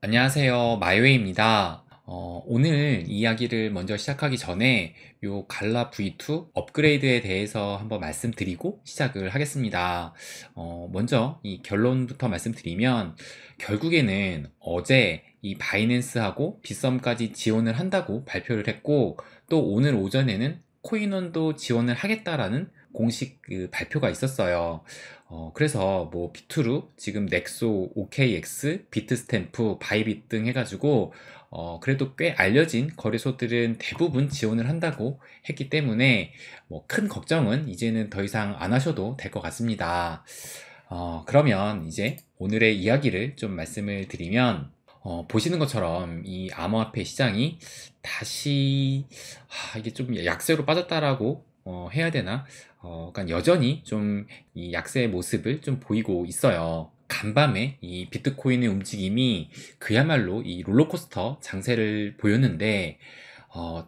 안녕하세요. 마이웨이입니다. 오늘 이야기를 먼저 시작하기 전에 요 갈라 V2 업그레이드에 대해서 한번 말씀드리고 시작을 하겠습니다. 먼저 이 결론부터 말씀드리면 결국에는 어제 이 바이낸스하고 빗썸까지 지원을 한다고 발표를 했고, 또 오늘 오전에는 코인원도 지원을 하겠다라는 공식 발표가 있었어요. 그래서 뭐 비투루, 지금 넥소, OKX, 비트스탬프, 바이빗 등 해가지고 그래도 꽤 알려진 거래소들은 대부분 지원을 한다고 했기 때문에 뭐 큰 걱정은 이제는 더 이상 안 하셔도 될 것 같습니다. 그러면 이제 오늘의 이야기를 좀 말씀을 드리면, 보시는 것처럼 이 암호화폐 시장이 다시 이게 좀 약세로 빠졌다라고 해야 되나? 그러니까 여전히 좀 이 약세의 모습을 좀 보이고 있어요. 간밤에 이 비트코인의 움직임이 그야말로 이 롤러코스터 장세를 보였는데,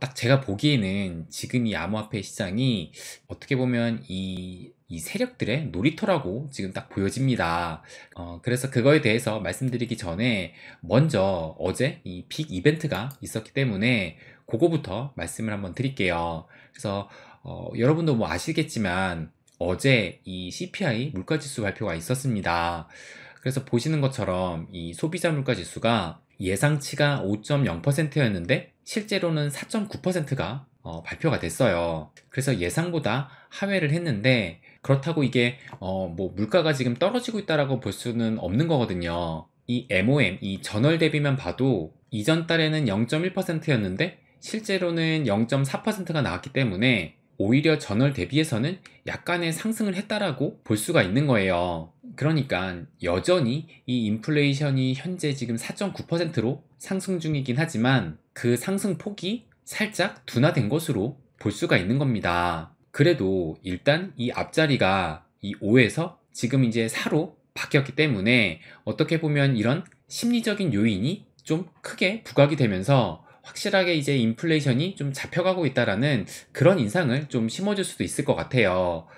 딱 제가 보기에는 지금 이 암호화폐 시장이 어떻게 보면 이 세력들의 놀이터라고 지금 딱 보여집니다. 그래서 그거에 대해서 말씀드리기 전에 먼저 어제 이 빅 이벤트가 있었기 때문에 그거부터 말씀을 한번 드릴게요. 그래서 여러분도 뭐 아시겠지만 어제 이 CPI 물가지수 발표가 있었습니다. 그래서 보시는 것처럼 이 소비자 물가지수가 예상치가 5.0%였는데 실제로는 4.9%가 발표가 됐어요. 그래서 예상보다 하회를 했는데, 그렇다고 이게 뭐 물가가 지금 떨어지고 있다라고 볼 수는 없는 거거든요. 이 MOM, 이 전월 대비만 봐도 이전 달에는 0.1%였는데 실제로는 0.4%가 나왔기 때문에 오히려 전월 대비해서는 약간의 상승을 했다라고 볼 수가 있는 거예요. 그러니까 여전히 이 인플레이션이 현재 지금 4.9%로 상승 중이긴 하지만 그 상승 폭이 살짝 둔화된 것으로 볼 수가 있는 겁니다. 그래도 일단 이 앞자리가 이 5에서 지금 이제 4로 바뀌었기 때문에 어떻게 보면 이런 심리적인 요인이 좀 크게 부각이 되면서 확실하게 이제 인플레이션이 좀 잡혀가고 있다라는 그런 인상을 좀 심어줄 수도 있을 것 같아요.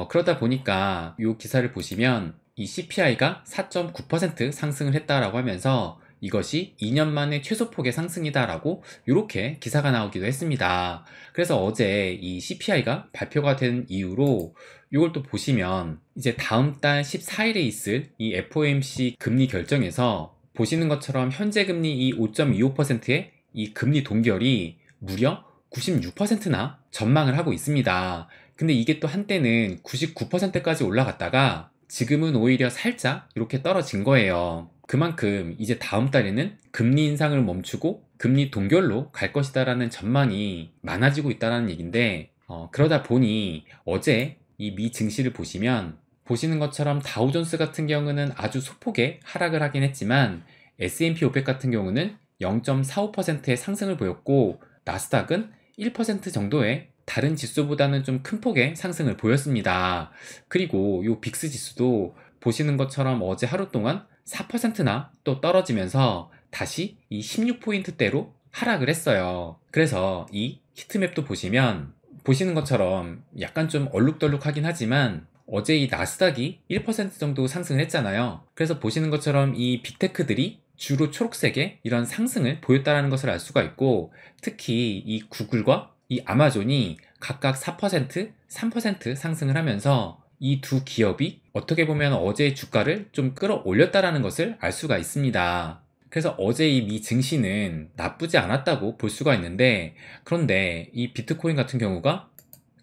그러다 보니까 이 기사를 보시면 이 CPI가 4.9% 상승을 했다라고 하면서 이것이 2년 만에 최소폭의 상승이다라고 이렇게 기사가 나오기도 했습니다. 그래서 어제 이 CPI가 발표가 된 이후로 이걸 또 보시면 이제 다음 달 14일에 있을 이 FOMC 금리 결정에서 보시는 것처럼 현재 금리 이 5.25%의 이 금리 동결이 무려 96%나 전망을 하고 있습니다. 근데 이게 또 한때는 99%까지 올라갔다가 지금은 오히려 살짝 이렇게 떨어진 거예요. 그만큼 이제 다음 달에는 금리 인상을 멈추고 금리 동결로 갈 것이다라는 전망이 많아지고 있다는 얘기인데, 그러다 보니 어제 이 미 증시를 보시면 보시는 것처럼 다우존스 같은 경우는 아주 소폭의 하락을 하긴 했지만 S&P 500 같은 경우는 0.45%의 상승을 보였고, 나스닥은 1% 정도의 다른 지수보다는 좀 큰 폭의 상승을 보였습니다. 그리고 이 빅스 지수도 보시는 것처럼 어제 하루 동안 4%나 또 떨어지면서 다시 이 16포인트대로 하락을 했어요. 그래서 이 히트맵도 보시면 보시는 것처럼 약간 좀 얼룩덜룩하긴 하지만 어제 이 나스닥이 1% 정도 상승을 했잖아요. 그래서 보시는 것처럼 이 빅테크들이 주로 초록색의 이런 상승을 보였다는 것을 알 수가 있고, 특히 이 구글과 이 아마존이 각각 4%, 3% 상승을 하면서 이 두 기업이 어떻게 보면 어제의 주가를 좀 끌어올렸다라는 것을 알 수가 있습니다. 그래서 어제 이 미 증시는 나쁘지 않았다고 볼 수가 있는데, 그런데 이 비트코인 같은 경우가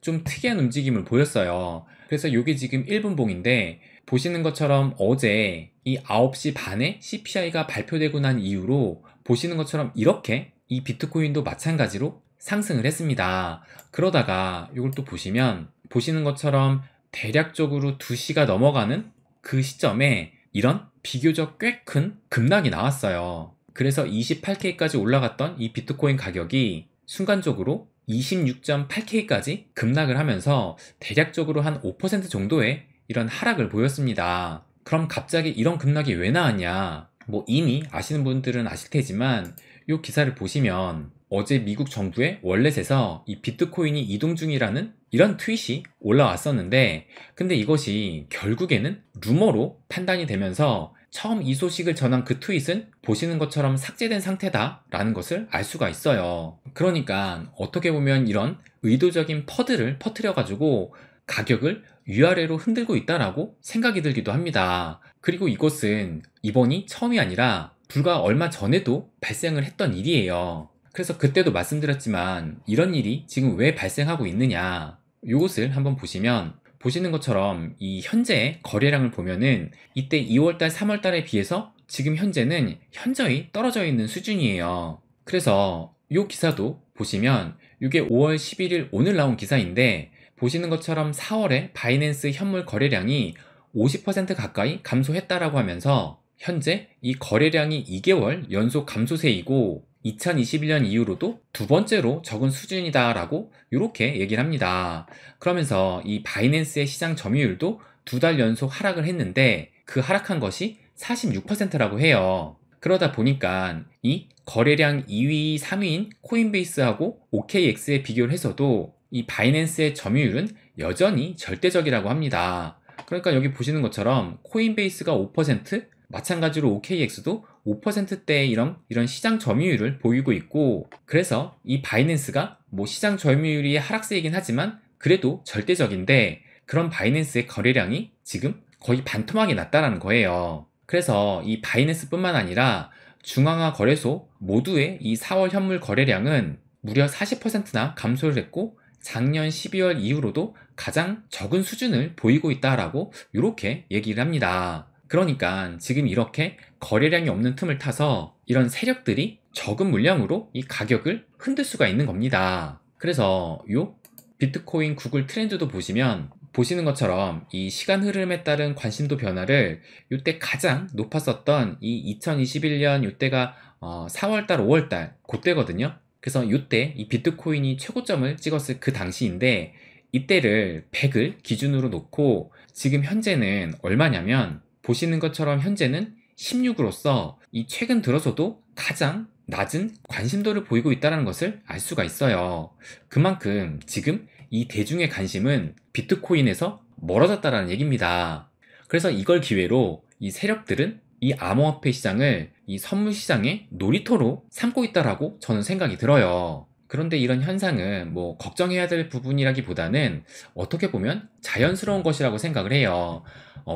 좀 특이한 움직임을 보였어요. 그래서 이게 지금 1분봉인데 보시는 것처럼 어제 이 9시 반에 CPI가 발표되고 난 이후로 보시는 것처럼 이렇게 이 비트코인도 마찬가지로 상승을 했습니다. 그러다가 이걸 또 보시면 보시는 것처럼 대략적으로 2시가 넘어가는 그 시점에 이런 비교적 꽤 큰 급락이 나왔어요. 그래서 28K까지 올라갔던 이 비트코인 가격이 순간적으로 26.8K까지 급락을 하면서 대략적으로 한 5% 정도의 이런 하락을 보였습니다. 그럼 갑자기 이런 급락이 왜 나왔냐? 뭐 이미 아시는 분들은 아실 테지만 이 기사를 보시면 어제 미국 정부의 월렛에서 이 비트코인이 이동 중이라는 이런 트윗이 올라왔었는데, 근데 이것이 결국에는 루머로 판단이 되면서 처음 이 소식을 전한 그 트윗은 보시는 것처럼 삭제된 상태다라는 것을 알 수가 있어요. 그러니까 어떻게 보면 이런 의도적인 퍼드를 퍼뜨려가지고 가격을 위아래로 흔들고 있다라고 생각이 들기도 합니다. 그리고 이것은 이번이 처음이 아니라 불과 얼마 전에도 발생을 했던 일이에요. 그래서 그때도 말씀드렸지만 이런 일이 지금 왜 발생하고 있느냐, 이것을 한번 보시면 보시는 것처럼 이 현재 거래량을 보면은 이때 2월달, 3월달에 비해서 지금 현재는 현저히 떨어져 있는 수준이에요. 그래서 이 기사도 보시면 이게 5월 11일 오늘 나온 기사인데 보시는 것처럼 4월에 바이낸스 현물 거래량이 50% 가까이 감소했다라고 하면서 현재 이 거래량이 2개월 연속 감소세이고 2021년 이후로도 두 번째로 적은 수준이다라고 이렇게 얘기를 합니다. 그러면서 이 바이낸스의 시장 점유율도 두 달 연속 하락을 했는데 그 하락한 것이 46%라고 해요. 그러다 보니까 이 거래량 2위, 3위인 코인베이스하고 OKX에 비교를 해서도 이 바이낸스의 점유율은 여전히 절대적이라고 합니다. 그러니까 여기 보시는 것처럼 코인베이스가 5%, 마찬가지로 OKX도 5%대의 이런 시장 점유율을 보이고 있고, 그래서 이 바이낸스가 뭐 시장 점유율이 하락세이긴 하지만 그래도 절대적인데 그런 바이낸스의 거래량이 지금 거의 반토막이 났다는 거예요. 그래서 이 바이낸스 뿐만 아니라 중앙화 거래소 모두의 이 4월 현물 거래량은 무려 40%나 감소를 했고 작년 12월 이후로도 가장 적은 수준을 보이고 있다라고 이렇게 얘기를 합니다. 그러니까 지금 이렇게 거래량이 없는 틈을 타서 이런 세력들이 적은 물량으로 이 가격을 흔들 수가 있는 겁니다. 그래서 요 비트코인 구글 트렌드도 보시면 보시는 것처럼 이 시간 흐름에 따른 관심도 변화를 이때 가장 높았었던 이 2021년 이때가 4월달, 5월달 그때거든요. 그래서 이때 이 비트코인이 최고점을 찍었을 그 당시인데 이때를 100을 기준으로 놓고 지금 현재는 얼마냐면 보시는 것처럼 현재는 16으로서 이 최근 들어서도 가장 낮은 관심도를 보이고 있다는 것을 알 수가 있어요. 그만큼 지금 이 대중의 관심은 비트코인에서 멀어졌다는 얘기입니다. 그래서 이걸 기회로 이 세력들은 이 암호화폐 시장을 이 선물 시장의 놀이터로 삼고 있다라고 저는 생각이 들어요. 그런데 이런 현상은 뭐 걱정해야 될 부분이라기보다는 어떻게 보면 자연스러운 것이라고 생각을 해요.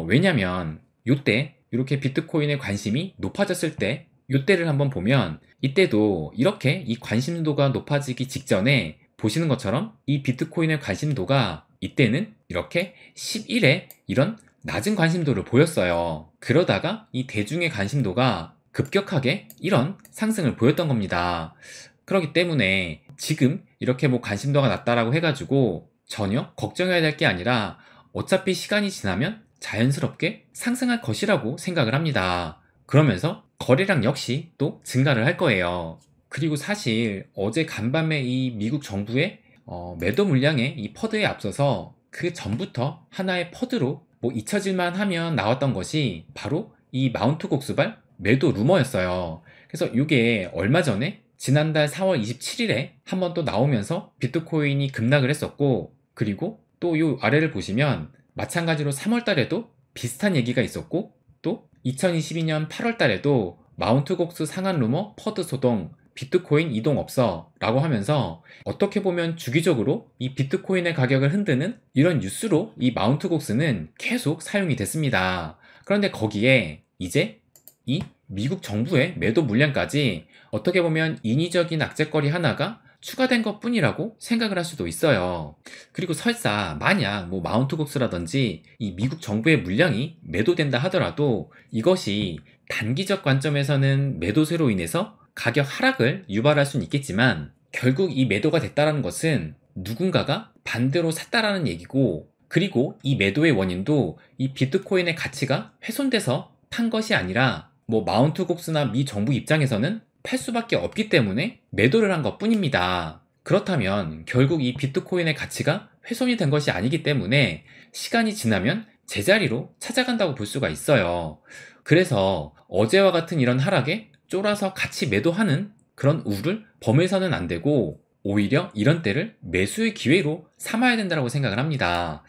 왜냐면 요때 이렇게 비트코인의 관심이 높아졌을 때 요때를 한번 보면 이때도 이렇게 이 관심도가 높아지기 직전에 보시는 것처럼 이 비트코인의 관심도가 이때는 이렇게 11에 이런 낮은 관심도를 보였어요. 그러다가 이 대중의 관심도가 급격하게 이런 상승을 보였던 겁니다. 그렇기 때문에 지금 이렇게 뭐 관심도가 낮다라고 해가지고 전혀 걱정해야 될 게 아니라 어차피 시간이 지나면 자연스럽게 상승할 것이라고 생각을 합니다. 그러면서 거래량 역시 또 증가를 할 거예요. 그리고 사실 어제 간밤에 이 미국 정부의 매도 물량의 이 퍼드에 앞서서 그 전부터 하나의 퍼드로 뭐 잊혀질만 하면 나왔던 것이 바로 이 마운트 곡수발 매도 루머였어요. 그래서 이게 얼마 전에 지난달 4월 27일에 한 번 또 나오면서 비트코인이 급락을 했었고, 그리고 또 이 아래를 보시면 마찬가지로 3월 달에도 비슷한 얘기가 있었고, 또 2022년 8월 달에도 마운트 곡수 상한 루머 퍼드 소동 비트코인 이동 없어 라고 하면서 어떻게 보면 주기적으로 이 비트코인의 가격을 흔드는 이런 뉴스로 이 마운트 곡스는 계속 사용이 됐습니다. 그런데 거기에 이제 이 미국 정부의 매도 물량까지 어떻게 보면 인위적인 악재거리 하나가 추가된 것 뿐이라고 생각을 할 수도 있어요. 그리고 설사 만약 뭐 마운트 곡스라든지 이 미국 정부의 물량이 매도된다 하더라도 이것이 단기적 관점에서는 매도세로 인해서 가격 하락을 유발할 수는 있겠지만 결국 이 매도가 됐다는 것은 누군가가 반대로 샀다라는 얘기고, 그리고 이 매도의 원인도 이 비트코인의 가치가 훼손돼서 판 것이 아니라 뭐 마운트 곡스나 미 정부 입장에서는 팔 수밖에 없기 때문에 매도를 한 것 뿐입니다. 그렇다면 결국 이 비트코인의 가치가 훼손이 된 것이 아니기 때문에 시간이 지나면 제자리로 찾아간다고 볼 수가 있어요. 그래서 어제와 같은 이런 하락에 쫄아서 같이 매도하는 그런 우를 범해서는 안 되고 오히려 이런 때를 매수의 기회로 삼아야 된다고 생각을 합니다.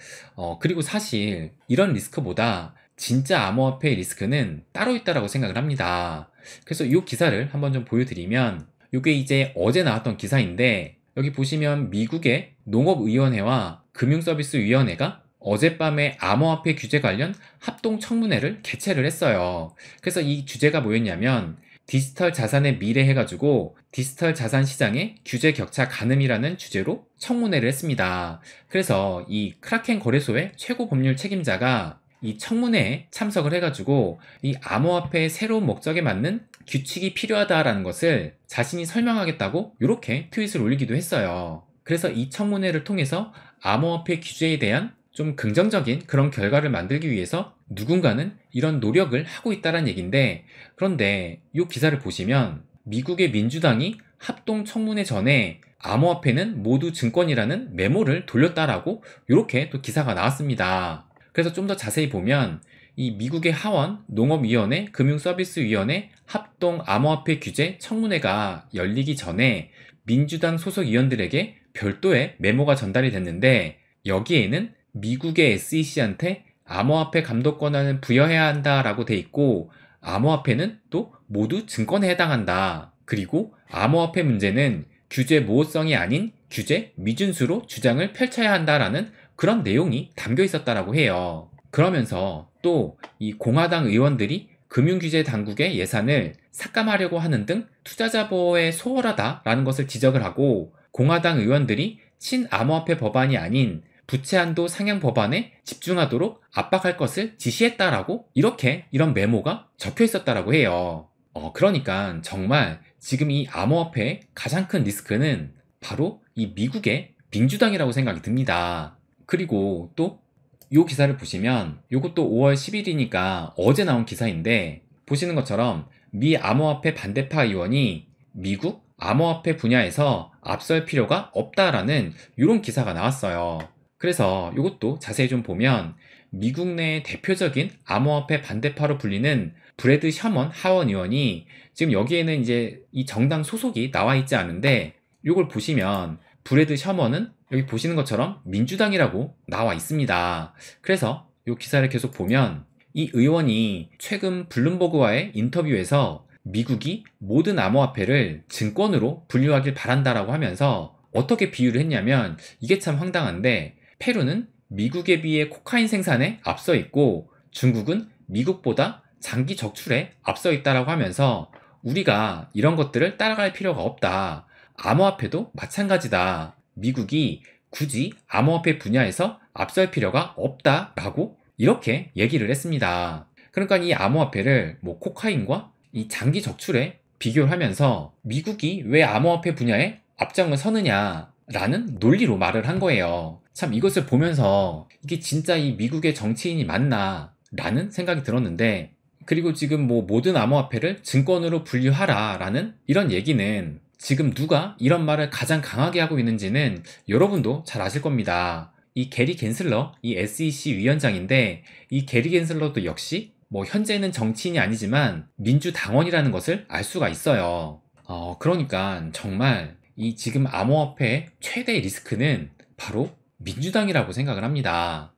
그리고 사실 이런 리스크보다 진짜 암호화폐 리스크는 따로 있다라고 생각을 합니다. 그래서 이 기사를 한번 좀 보여드리면, 이게 이제 어제 나왔던 기사인데, 여기 보시면 미국의 농업위원회와 금융서비스위원회가 어젯밤에 암호화폐 규제 관련 합동 청문회를 개최를 했어요. 그래서 이 주제가 뭐였냐면, 디지털 자산의 미래 해가지고 디지털 자산 시장의 규제 격차 가늠이라는 주제로 청문회를 했습니다. 그래서 이 크라켄 거래소의 최고 법률 책임자가 이 청문회에 참석을 해가지고 이 암호화폐의 새로운 목적에 맞는 규칙이 필요하다라는 것을 자신이 설명하겠다고 이렇게 트윗을 올리기도 했어요. 그래서 이 청문회를 통해서 암호화폐 규제에 대한 좀 긍정적인 그런 결과를 만들기 위해서 누군가는 이런 노력을 하고 있다는 얘기인데, 그런데 이 기사를 보시면 미국의 민주당이 합동 청문회 전에 암호화폐는 모두 증권이라는 메모를 돌렸다라고 이렇게 또 기사가 나왔습니다. 그래서 좀 더 자세히 보면 이 미국의 하원 농업위원회 금융서비스위원회 합동 암호화폐 규제 청문회가 열리기 전에 민주당 소속 의원들에게 별도의 메모가 전달이 됐는데, 여기에는 미국의 SEC한테 암호화폐 감독 권한을 부여해야 한다라고 돼 있고, 암호화폐는 또 모두 증권에 해당한다. 그리고 암호화폐 문제는 규제 모호성이 아닌 규제 미준수로 주장을 펼쳐야 한다라는 그런 내용이 담겨 있었다라고 해요. 그러면서 또 이 공화당 의원들이 금융규제 당국의 예산을 삭감하려고 하는 등 투자자 보호에 소홀하다라는 것을 지적을 하고, 공화당 의원들이 친암호화폐 법안이 아닌 부채 한도 상향 법안에 집중하도록 압박할 것을 지시했다라고 이렇게 이런 메모가 적혀 있었다라고 해요. 그러니까 정말 지금 이 암호화폐의 가장 큰 리스크는 바로 이 미국의 민주당이라고 생각이 듭니다. 그리고 또 이 기사를 보시면, 이것도 5월 10일이니까 어제 나온 기사인데, 보시는 것처럼 미 암호화폐 반대파 의원이 미국 암호화폐 분야에서 앞설 필요가 없다라는 이런 기사가 나왔어요. 그래서 이것도 자세히 좀 보면 미국 내 대표적인 암호화폐 반대파로 불리는 브래드 셔먼 하원 의원이, 지금 여기에는 이제 이 정당 소속이 나와 있지 않은데, 이걸 보시면 브래드 셔먼은 여기 보시는 것처럼 민주당이라고 나와 있습니다. 그래서 이 기사를 계속 보면 이 의원이 최근 블룸버그와의 인터뷰에서 미국이 모든 암호화폐를 증권으로 분류하길 바란다라고 하면서 어떻게 비유를 했냐면, 이게 참 황당한데, 페루는 미국에 비해 코카인 생산에 앞서 있고 중국은 미국보다 장기 적출에 앞서 있다라고 하면서, 우리가 이런 것들을 따라갈 필요가 없다. 암호화폐도 마찬가지다. 미국이 굳이 암호화폐 분야에서 앞설 필요가 없다라고 이렇게 얘기를 했습니다. 그러니까 이 암호화폐를 뭐 코카인과 이 장기 적출에 비교를 하면서 미국이 왜 암호화폐 분야에 앞장을 서느냐라는 논리로 말을 한 거예요. 참 이것을 보면서 이게 진짜 이 미국의 정치인이 맞나 라는 생각이 들었는데, 그리고 지금 뭐 모든 암호화폐를 증권으로 분류하라 라는 이런 얘기는 지금 누가 이런 말을 가장 강하게 하고 있는지는 여러분도 잘 아실 겁니다. 이 게리 겐슬러, 이 SEC 위원장인데, 이 게리 겐슬러도 역시 뭐 현재는 정치인이 아니지만 민주당원이라는 것을 알 수가 있어요. 그러니까 정말 이 지금 암호화폐의 최대 리스크는 바로 민주당이라고 생각을 합니다.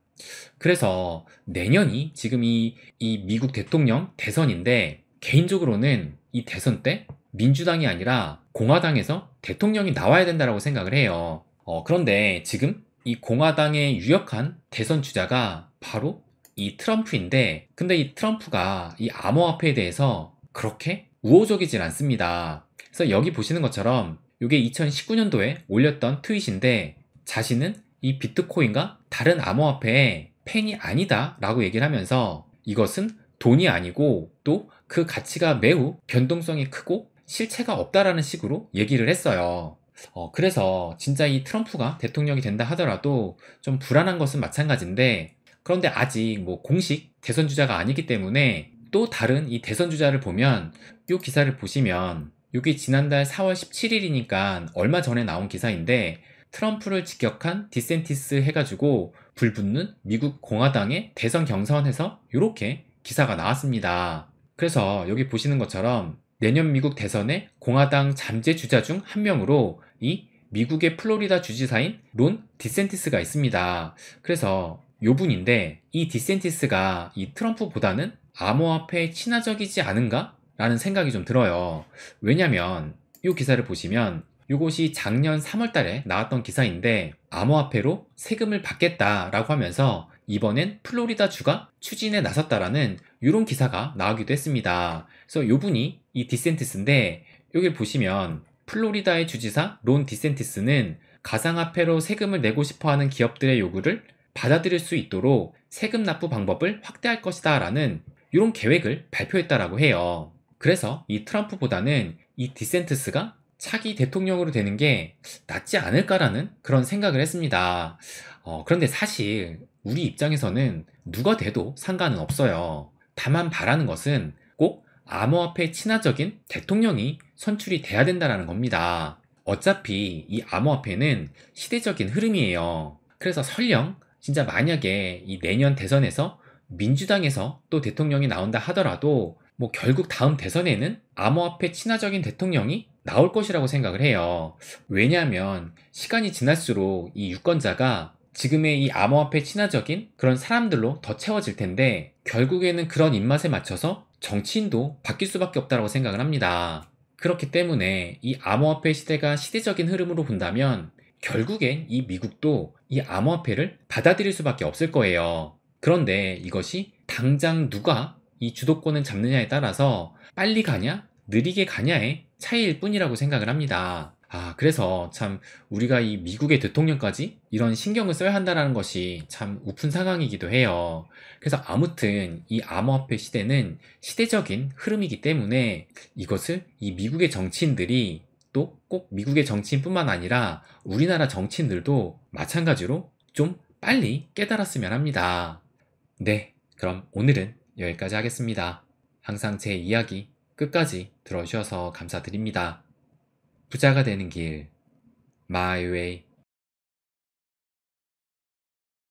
그래서 내년이 지금 이 미국 대통령 대선인데, 개인적으로는 이 대선 때 민주당이 아니라 공화당에서 대통령이 나와야 된다고 생각을 해요. 그런데 지금 이 공화당의 유력한 대선 주자가 바로 이 트럼프인데, 근데 이 트럼프가 이 암호화폐에 대해서 그렇게 우호적이진 않습니다. 그래서 여기 보시는 것처럼 이게 2019년도에 올렸던 트윗인데, 자신은 이 비트코인과 다른 암호화폐의 팬이 아니다 라고 얘기를 하면서, 이것은 돈이 아니고 또 그 가치가 매우 변동성이 크고 실체가 없다라는 식으로 얘기를 했어요. 그래서 진짜 이 트럼프가 대통령이 된다 하더라도 좀 불안한 것은 마찬가지인데, 그런데 아직 뭐 공식 대선 주자가 아니기 때문에 또 다른 이 대선 주자를 보면, 이 기사를 보시면 이게 지난달 4월 17일이니까 얼마 전에 나온 기사인데, 트럼프를 직격한 디센티스 해가지고 불붙는 미국 공화당의 대선 경선에서 이렇게 기사가 나왔습니다. 그래서 여기 보시는 것처럼 내년 미국 대선의 공화당 잠재 주자 중 한 명으로 이 미국의 플로리다 주지사인 론 디센티스가 있습니다. 그래서 요 분인데, 이 디센티스가 이 트럼프보다는 암호화폐에 친화적이지 않은가? 라는 생각이 좀 들어요. 왜냐면 이 기사를 보시면 이것이 작년 3월 달에 나왔던 기사인데, 암호화폐로 세금을 받겠다라고 하면서 이번엔 플로리다 주가 추진에 나섰다라는 이런 기사가 나오기도 했습니다. 그래서 이 분이 이 디센티스인데, 여기 보시면 플로리다의 주지사 론 디센티스는 가상화폐로 세금을 내고 싶어하는 기업들의 요구를 받아들일 수 있도록 세금 납부 방법을 확대할 것이다 라는 이런 계획을 발표했다라고 해요. 그래서 이 트럼프보다는 이 디센티스가 차기 대통령으로 되는 게 낫지 않을까라는 그런 생각을 했습니다. 그런데 사실 우리 입장에서는 누가 돼도 상관은 없어요. 다만 바라는 것은 꼭 암호화폐 친화적인 대통령이 선출이 돼야 된다는 겁니다. 어차피 이 암호화폐는 시대적인 흐름이에요. 그래서 설령 진짜 만약에 이 내년 대선에서 민주당에서 또 대통령이 나온다 하더라도 뭐 결국 다음 대선에는 암호화폐 친화적인 대통령이 나올 것이라고 생각을 해요. 왜냐하면 시간이 지날수록 이 유권자가 지금의 이 암호화폐 친화적인 그런 사람들로 더 채워질 텐데, 결국에는 그런 입맛에 맞춰서 정치인도 바뀔 수밖에 없다고 생각을 합니다. 그렇기 때문에 이 암호화폐 시대가 시대적인 흐름으로 본다면 결국엔 이 미국도 이 암호화폐를 받아들일 수밖에 없을 거예요. 그런데 이것이 당장 누가 이 주도권을 잡느냐에 따라서 빨리 가냐, 느리게 가냐의 차이일 뿐이라고 생각을 합니다. 그래서 참 우리가 이 미국의 대통령까지 이런 신경을 써야 한다는 것이 참 우픈 상황이기도 해요. 그래서 아무튼 이 암호화폐 시대는 시대적인 흐름이기 때문에 이것을 이 미국의 정치인들이, 또 꼭 미국의 정치인뿐만 아니라 우리나라 정치인들도 마찬가지로 좀 빨리 깨달았으면 합니다. 네, 그럼 오늘은 여기까지 하겠습니다. 항상 제 이야기 끝까지 들어주셔서 감사드립니다. 부자가 되는 길, My Way.